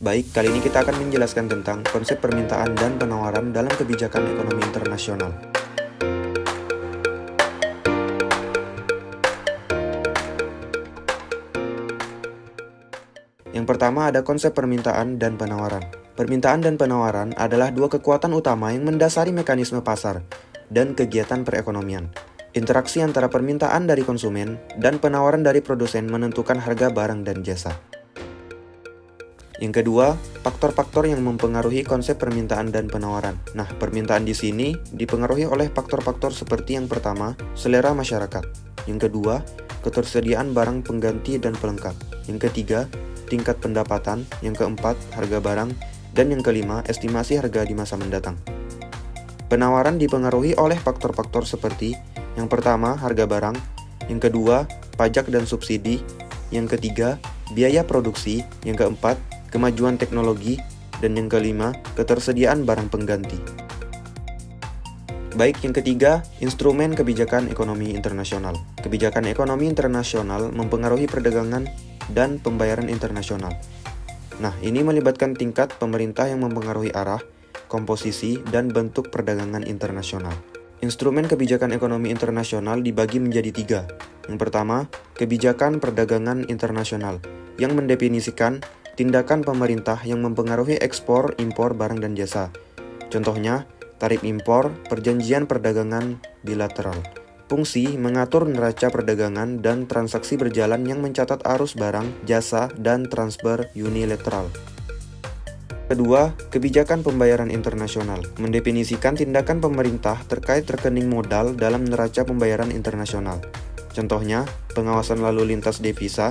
Baik, kali ini kita akan menjelaskan tentang konsep permintaan dan penawaran dalam kebijakan ekonomi internasional. Yang pertama ada konsep permintaan dan penawaran. Permintaan dan penawaran adalah dua kekuatan utama yang mendasari mekanisme pasar dan kegiatan perekonomian. Interaksi antara permintaan dari konsumen dan penawaran dari produsen menentukan harga barang dan jasa. Yang kedua, faktor-faktor yang mempengaruhi konsep permintaan dan penawaran. Nah, permintaan di sini dipengaruhi oleh faktor-faktor seperti yang pertama, selera masyarakat. Yang kedua, ketersediaan barang pengganti dan pelengkap. Yang ketiga, tingkat pendapatan. Yang keempat, harga barang. Dan yang kelima, estimasi harga di masa mendatang. Penawaran dipengaruhi oleh faktor-faktor seperti yang pertama, harga barang. Yang kedua, pajak dan subsidi. Yang ketiga, biaya produksi. Yang keempat, kemajuan teknologi, dan yang kelima, ketersediaan barang pengganti. Baik, yang ketiga, instrumen kebijakan ekonomi internasional. Kebijakan ekonomi internasional mempengaruhi perdagangan dan pembayaran internasional. Nah, ini melibatkan tingkat pemerintah yang mempengaruhi arah, komposisi, dan bentuk perdagangan internasional. Instrumen kebijakan ekonomi internasional dibagi menjadi tiga. Yang pertama, kebijakan perdagangan internasional, yang mendefinisikan tindakan pemerintah yang mempengaruhi ekspor, impor barang dan jasa. Contohnya, tarif impor, perjanjian perdagangan bilateral. Fungsi mengatur neraca perdagangan dan transaksi berjalan yang mencatat arus barang, jasa, dan transfer unilateral. Kedua, kebijakan pembayaran internasional, mendefinisikan tindakan pemerintah terkait rekening modal dalam neraca pembayaran internasional. Contohnya, pengawasan lalu lintas devisa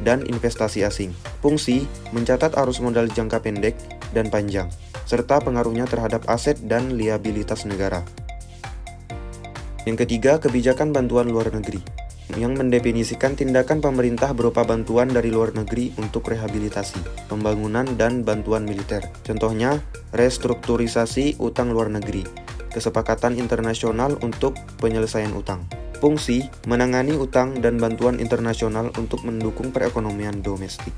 dan investasi asing. Fungsi mencatat arus modal jangka pendek dan panjang, serta pengaruhnya terhadap aset dan liabilitas negara. Yang ketiga, kebijakan bantuan luar negeri, yang mendefinisikan tindakan pemerintah berupa bantuan dari luar negeri untuk rehabilitasi, pembangunan, dan bantuan militer. Contohnya, restrukturisasi utang luar negeri, kesepakatan internasional untuk penyelesaian utang. Fungsi menangani utang dan bantuan internasional untuk mendukung perekonomian domestik.